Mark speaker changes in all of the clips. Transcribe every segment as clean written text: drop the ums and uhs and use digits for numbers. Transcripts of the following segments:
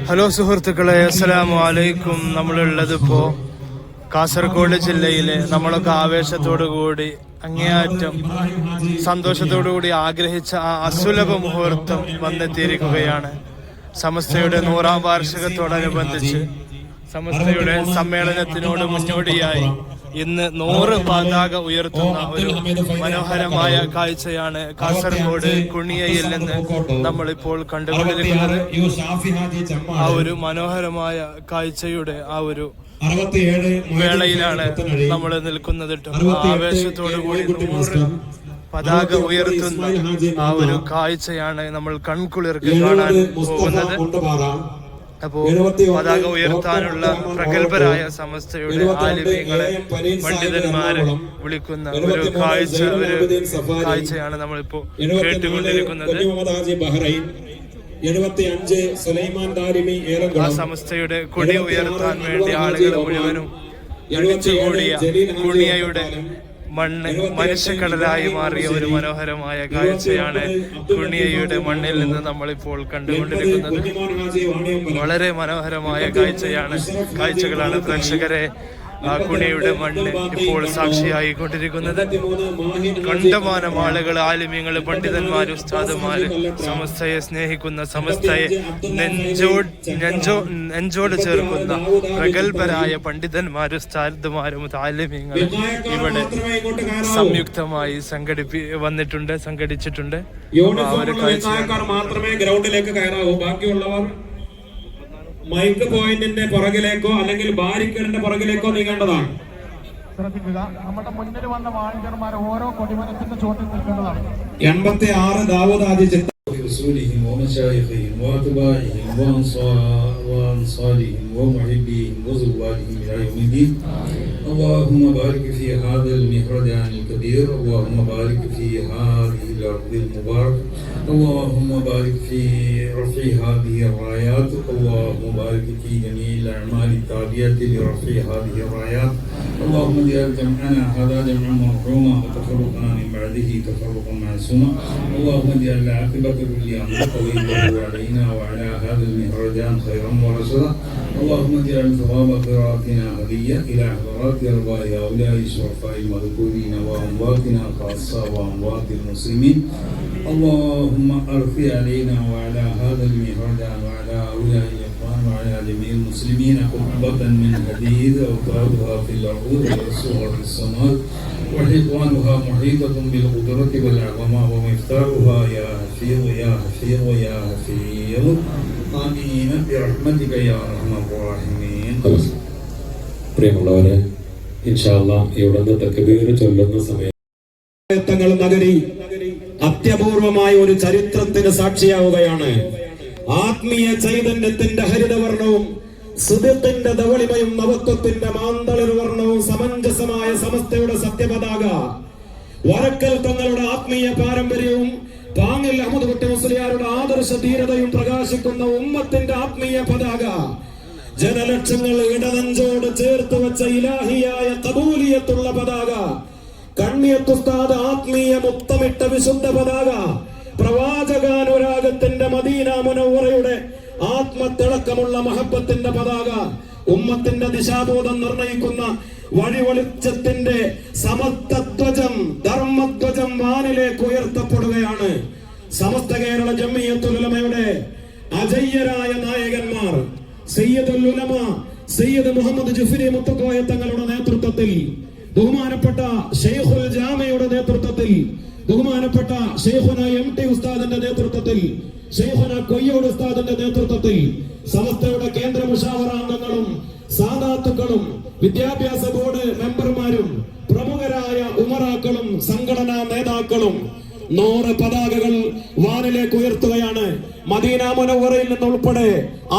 Speaker 1: Hello സുഹൃത്തുക്കളെ, അസ്സലാമു അലൈക്കും. നമ്മളുള്ളതിപ്പോൾ കാസർഗോഡ് ജില്ലയിലെ നമ്മളൊക്കെ ആവേശത്തോടു കൂടി അങ്ങേയറ്റം സന്തോഷത്തോടു കൂടി ആഗ്രഹിച്ച ആ അസുലഭ മുഹൂർത്തം വന്നെത്തിയിരിക്കുകയാണ്. സമസ്തയുടെ 100ാം വാർഷികത്തോടനുബന്ധിച്ച് സമസ്തയുടെ സമ്മേളനത്തിനോട് മുന്നോടിയായി ഇന്ന് 100 പതാക ഉയർത്തുന്ന ഒരു മനോഹരമായ കാഴ്ചയാണ് കാസർഗോഡ് കുണിയയിൽ നിന്ന് നമ്മളിപ്പോൾ കണ്ടുകൊണ്ടിരിക്കുന്നത്. ആ ഒരു മനോഹരമായ കാഴ്ചയുടെ ആ ഒരു വേളയിലാണ് നമ്മൾ നിൽക്കുന്നത്. ആവേശത്തോടു കൂടി 100 പതാക ഉയർത്തുന്ന ആ ഒരു കാഴ്ചയാണ് നമ്മൾ കൺകുളിർക്ക് കാണാൻ പോകുന്നത്. അപ്പോ പതാക ഉയർത്താനുള്ള പ്രഗത്ഭരായ സമസ്തയുടെ ആലിമീങ്ങളെ, പണ്ഡിതന്മാരെ വിളിക്കുന്ന ഒരു കാഴ്ചയാണ് നമ്മളിപ്പോ കേട്ടുകൊണ്ടിരിക്കുന്നത്. ആ സമസ്തയുടെ കൊടി ഉയർത്താൻ വേണ്ടി ആളുകൾ മുഴുവനും എഴുച്ചുകൂടിയ കുണിയയുടെ മണ്ണ് മനുഷ്യക്കടലായി മാറിയ ഒരു മനോഹരമായ കാഴ്ചയാണ് കുണിയയുടെ മണ്ണിൽ നിന്ന് നമ്മളിപ്പോൾ കണ്ടുകൊണ്ടിരിക്കുന്നത്. വളരെ മനോഹരമായ കാഴ്ചകളാണ് പ്രേക്ഷകരെ ആ കുണിയുടെ മണ്ണ് ഇപ്പോൾ സാക്ഷിയായി കൊണ്ടിരിക്കുന്നത്. കണ്ടമാനം ആളുകൾ, ആലിമ്യങ്ങള്, പണ്ഡിതന്മാര്, ഉസ്താദുമാര്, സമസ്തയെ സ്നേഹിക്കുന്ന, സമസ്തയെ നെഞ്ചോട് ചേർക്കുന്ന പ്രഗത്ഭരായ പണ്ഡിതന്മാരും ഉസ്താദുമാരും ആലിമ്യങ്ങൾ ഇവിടെ സംയുക്തമായി സംഘടിച്ചിട്ടുണ്ട്. ആ ഒരു
Speaker 2: മാത്രമേ ഗ്രൗണ്ടിലേക്ക് കയറാവൂ. ബാക്കിയുള്ളവർ മൈക്ക് പോയിന്റിന്റെ പുറകിലേക്കോ അല്ലെങ്കിൽ ബാരിക്കേഡിന്റെ പുറകിലേക്കോ നീങ്ങേണ്ടതാണ്.
Speaker 3: ശ്രദ്ധിക്കുക, നമ്മുടെ മുന്നിൽ വന്ന വാളണ്ടിയർമാർ ഓരോ കൊടിമരത്തിന്റെ ചോട്ടിൽ നിൽക്കേണ്ടതാണ്.
Speaker 2: 86 ദാവൂദ് ആദി
Speaker 4: برسولهم ومشايخهم واتباعهم وانصارهم ومحبيهم وزوارهم الى يوم الدين. اللهم بارك في هذا المهرجان الكبير، اللهم بارك في هذه الارض المباركه، اللهم بارك في رفع هذه الرايات، اللهم بارك في جميع الاعمال التابعه لرفع هذه الرايات. اللهم اجعل جمعنا هذا جمعا مرحوما وتفرقنا من بعده تفرقا معصوما. اللهم اجعل العاقبه لأمر طويله علينا وعلى هذا المهرجان خيرا ورسولا. اللهم اجعل ثواب قراءتنا هدية إلى حضرات أرواح هؤلاء الشرفاء المذكورين وأمواتنا خاصة وأموات المسلمين. اللهم ارفع علينا وعلى هذا المهرجان وعلى هؤلاء الإخوان وعلى جميع المسلمين قبة من حديد أوتادها في الأرض والصور في السماء وحيطانها محيطة بالقدرة والعظمة ومفتاحها يا حفيظ يا حفيظ يا حفيظ آمين برحمتك يا أرحم الراحمين.
Speaker 5: പ്രിയമുള്ളവരെ, ഇൻഷാ അല്ലാഹ് ഇവിടെ തക്ബീർ ചൊല്ലുന്ന സമയം
Speaker 2: നഗരി അത്യപൂർവമായ ഒരു ചരിത്രത്തിന് സാക്ഷിയാവുകയാണ്. ആത്മീയ ചൈതന്യത്തിന്റെ ഹരിതവർണ്ണവും സുദിഖിന്റെ ധവളിമയും നവത്വത്തിന്റെ മാന്തളിർ വർണ്ണവും സമഞ്ജസമായ സമസ്തയുടെ സത്യപതാക, വരക്കൽ തങ്ങളുടെ ആത്മീയ പാരമ്പര്യവും പാങ്ങിൽ അഹമ്മദ് കുട്ടി മുസ്ലിയാരുടെ ആദർശ ധീരതയും പ്രകാശിക്കുന്ന ഉമ്മത്തിന്റെ ആത്മീയ പതാക, ജനലക്ഷങ്ങൾ ഇടനെഞ്ചോട് ചേർത്ത് വെച്ച ഇലാഹിയായ കബൂലിയത്തുള്ള പതാക, കണ്ണിയത്തുസ്താദ് ആത്മീയ മുത്തമിട്ട വിശുദ്ധ പതാക, പ്രവാചകാനുരാഗത്തിന്റെ മദീന മുനവ്വറയുടെ ആത്മത്തിളക്കമുള്ള മഹബത്തിന്റെ പതാക, ഉമ്മത്തിന്റെ ദിശാബോധം നിർണയിക്കുന്ന വഴിവെളിച്ചത്തിന്റെ സമത്വധ്വജം, ധർമ്മധ്വജം വാനിലേക്ക് ഉയർത്തപ്പെടുകയാണ്. സമസ്ത കേരള ജംഇയ്യത്തുൽ ഉലമയുടെ അജയ്യരായ നായകന്മാർ സയ്യിദുൽ ഉലമ സയ്യിദ് മുഹമ്മദ് ജുഫ്രി മുത്തക്കോയ തങ്ങളുടെ നേതൃത്വത്തിൽ, ബഹുമാനപ്പെട്ട ഷെയ്ഖുൽ ജാമയുടെ നേതൃത്വത്തിൽ, ബഹുമാനപ്പെട്ട ഷെയ്ഖുന MT ഉസ്താദിന്റെ നേതൃത്വത്തിൽ, ഷെയ്ഖുന കൊയ്യോട് ഉസ്താദിന്റെ നേതൃത്വത്തിൽ സമസ്തയുടെ കേന്ദ്ര മുഷാവറാംഗങ്ങളും സാദാത്തുക്കളും വിദ്യാഭ്യാസ ബോർഡ് മെമ്പർമാരും പ്രമുഖരായ ഉമറാക്കളും സംഘടനാ നേതാക്കളും 100 പതാകകൾ വാനിലേക്ക് ഉയർത്തുകയാണ്. മദീന മുനവ്വറയിൽ നിന്നുൾപ്പെടെ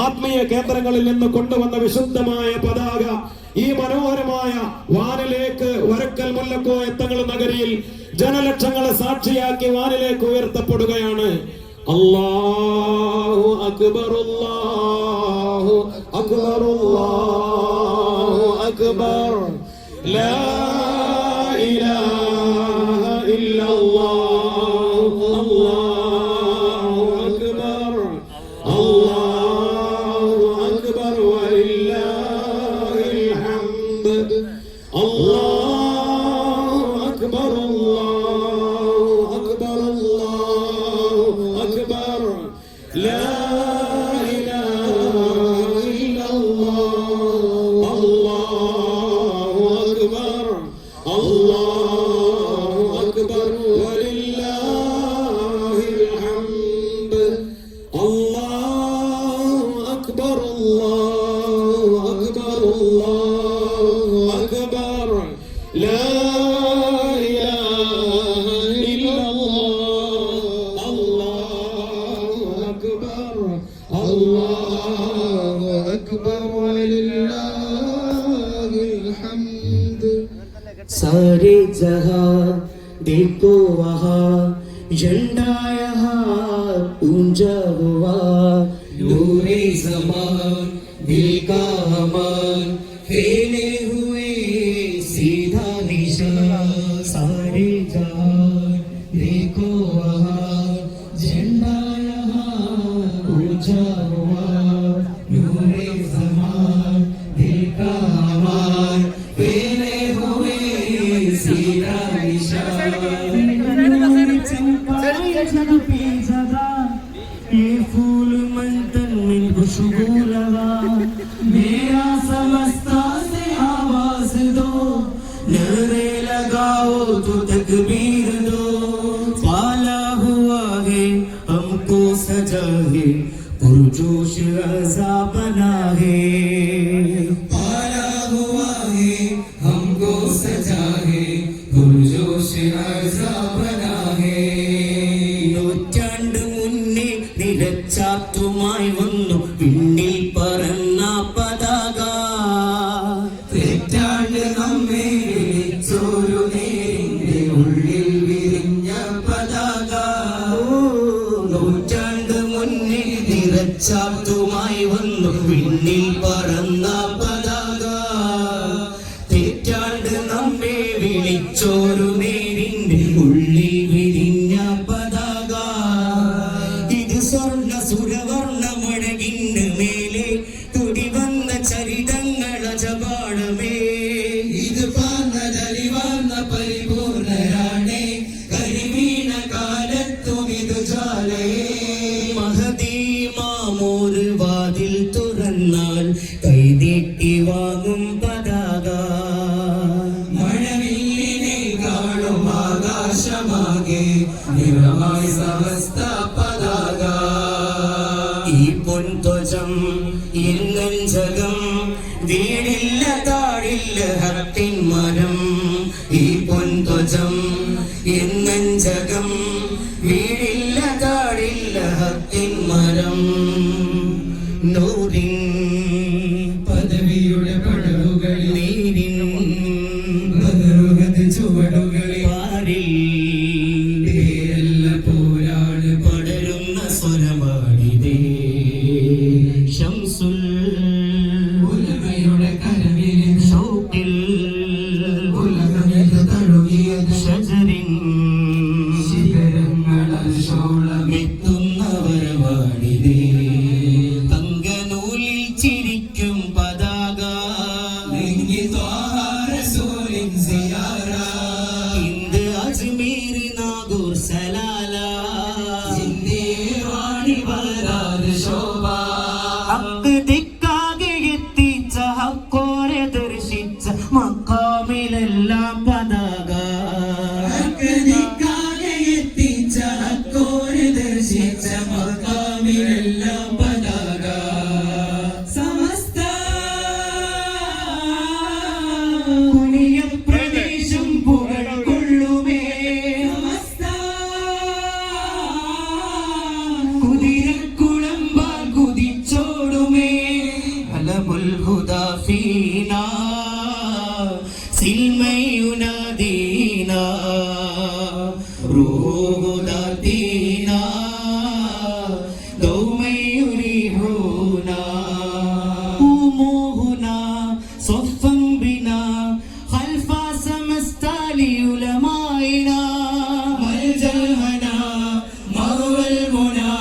Speaker 2: ആത്മീയ കേന്ദ്രങ്ങളിൽ നിന്ന് കൊണ്ടുവന്ന വിശുദ്ധമായ പതാക ഈ മനോഹരമായ വാനിലേക്ക് വരക്കൽ മുല്ലക്കോയ തങ്ങൾ നഗരിയിൽ ജനലക്ഷങ്ങളെ സാക്ഷിയാക്കി വാനിലേക്ക് ഉയർത്തപ്പെടുകയാണ്. അല്ലാഹു അക്ബർ അല്ലാഹു അക്ബർ അല്ലാഹു അക്ബർ ലാ ഇലാഹ ഇല്ലല്ലാഹു അല്ലാഹു അക്ബർ അല്ലാഹു لا إله إلا الله الله أكبر الله أكبر ولله الحمد الله أكبر الله أكبر الله أكبر لا إله إلا الله الله أكبر الله أكبر ولله الحمد
Speaker 6: सारे जहां देखो वहाँ झंडा यहाँ ऊंचा हुआ नूरे ज़मान दिल का अमान फैले हुए सीधा निशान सारे जहां देखो वहाँ झंडा यहाँ ऊंचा हुआ नूरे ज़मान दिल का अमान फैले हुए सीधा निशान ये फूल मंतन में खुशबू लगा मेरा समझता से आवाज दो नारे लगाओ तो तकबीर दो पाला हुआ है हमको सजा है पुरजोश रज़ा बना है पाला हुआ है हमको सजा है पुरजोश रज़ा बना है നൂറ്റാണ്ട് മുന്നേ നിലച്ചാത്തുമായി വന്നു പിന്നിൽ പറന്ന പതാക തെറ്റാണ്ട് നമ്മെ വിളിച്ചൊരു നേരിന്റെ ഉള്ളിൽ വിരിഞ്ഞ പതാക നൂറ്റാണ്ട് മുന്നേ നിലച്ചാത്തുമായി വന്നു പിന്നിൽ പറന്ന പതാക തെറ്റാണ്ട് നമ്മെ വിളിച്ചൊരു നേരിന്റെ ഉള്ളിൽ വിരിഞ്ഞ പതാക ഇത് സ്വർണ്ണ സുരവർണ്ണ മഴകിന് മേലെ തുടി വന്ന ചരിതങ്ങൾ അജപാടമേ ഇത് പാർന്നതലിവാർന്ന പരിപൂർണരാണേ കരിവീണ കാലത്തും ഇത് ജാലയേ മഹദീ മാമൂര് വാതിൽ തുറന്നാൽ കൈനീട്ടി വാങ്ങും പതാക മഴവില്ലിനെ കാണും ആകാശമാകെ നിറമായി സമസ്ത പതാക ഈ പൊൻത്വജം ഇന്നഞ്ചകം വീടില്ല താഴില്ല ഹത്തിൻ മരം ഈ പൊൻത്വജം ഇന്നഞ്ചകം വീടില്ല താഴില്ല ഹത്തിൻ മരം നൂറിൻ പദവിയുടെ പടവുകളിൽ നീരിൻ ബദറുകത് ചുവടുകളിൽ പാരിൽ പേരല്ല പോരാണ് പടരുന്ന സ്വരമാണിതേ ശംസുൽ ഉലമയുടെ കരവിൽ ഷൗക്കിൽ ഉലകമെന്ന് തഴുകിയത് ഷജറിൻ ശിഖരങ്ങളാൽ ഷോളമെത്തുന്നവരവാണിതേ തങ്കനൂലിൽ ചിരിക്കും പതാക നെഞ്ചി ത്വാഹ റസൂലിൻ സിയാറ ഇന്ത് അജ്മീർ നാഗൂർ സലാല ജിന്ദേവാണി വളരാതെ ശോഭ ഹക്ക് ദിക്കാകെ എത്തിച്ച ഹക്കോരെ ദർശിച്ച മക്കാമിലെല്ലാം പതാക ഹക്ക് ദിക്കാകെ എത്തിച്ച ഹക്കോരെ ദർശിച്ച മക്കാമിലെല്ലാം പതാക സമസ്ത കുനിയ പ്രദേശം പുകൾ കൊള്ളുമേ സമസ്ത കുതിരക്കുളമ്പാൽ കുതിച്ചോടുമേ അലമുൽ Huda ഫീനാ സിൽമയുനാദീനാ റൂഹുദാതീനാ ദൗമയുരിഹൂനാ ഉമൂഹുനാ صفا بنا خلف سمست لعلمائنا ملجأ الهنا مروى المنى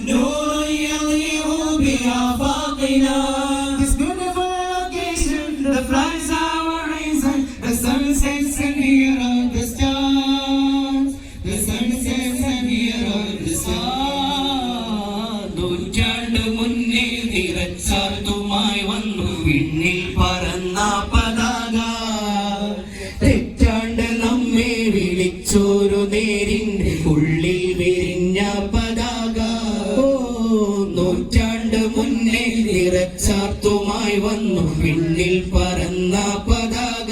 Speaker 6: نور يضيء بآفاقنا This beautiful location, the flies our reason, the sun sets and here are the stars, the sun sets and here are the stars. നൂറ്റാണ്ട് മുന്നേ നിറച്ചാർത്തുമായി വന്നു പിന്നിൽ പറന്ന പതാക തെറ്റാണ്ട് നമ്മെ വിളിച്ചോരു നേരിന്റെ ഉള്ളിൽ വിരിഞ്ഞ പതാക നൂറ്റാണ്ട് മുന്നേ നിറച്ചാർത്തുമായി വന്നു പിന്നിൽ പറന്ന പതാക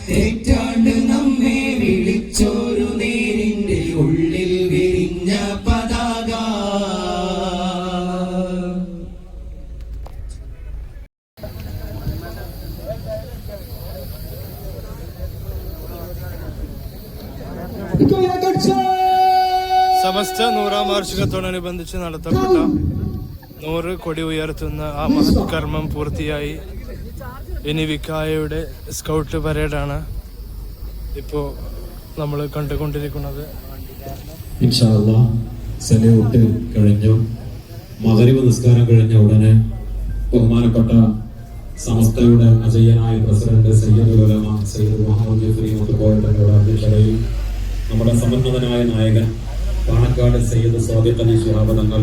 Speaker 6: തെറ്റാണ്ട് നമ്മെ വിളിച്ചോരു നേരിന്റെ ഉള്ളിൽ വിരിഞ്ഞ പതാക
Speaker 1: സമസ്ത 100ാം വാർഷികത്തോടനുബന്ധിച്ച് നടത്തപ്പെട്ട 100 കൊടി ഉയർത്തുന്ന ആ മഹത് കർമ്മം പൂർത്തിയായി. ഇനി വിക്കായയുടെ സ്കൗട്ട് പരേഡാണ് ഇപ്പോൾ നമ്മൾ കണ്ടുകൊണ്ടിരിക്കുന്നത്.
Speaker 5: ഇൻഷാ അല്ലാഹ് സലൂട്ട് കഴിഞ്ഞു. മഗ്‌രിബ് നിസ്കാരം കഴിഞ്ഞ ഉടനെ ബഹുമാനപ്പെട്ട സമസ്തയുടെ അജയ്യനായ പ്രസിഡന്റ് സയ്യിദുൽ ഉലമ സയ്യിദ് മുഹമ്മദ് ജിഫ്രി മുത്തുക്കോയുടെ അധ്യക്ഷതയിൽ നമ്മുടെ സമുന്നതനായ നായകൻ പാണക്കാട് സയ്യിദ് സ്വാദിഖ് അലി ശിഹാബ് തങ്ങൾ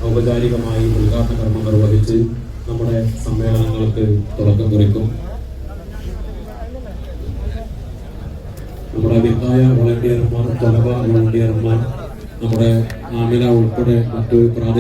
Speaker 5: ഔപചാരികമായി ഉദ്ഘാടന കർമ്മം നിർവഹിച്ച് നമ്മുടെ സമ്മേളനങ്ങൾക്ക് തുടക്കം കുറിക്കും. നമ്മുടെ വിക്കായ വളണ്ടിയർമാർ, തലവ വളണ്ടിയർമാർ, നമ്മുടെ ആമില ഉൾപ്പെടെ മറ്റു പ്രാദേശിക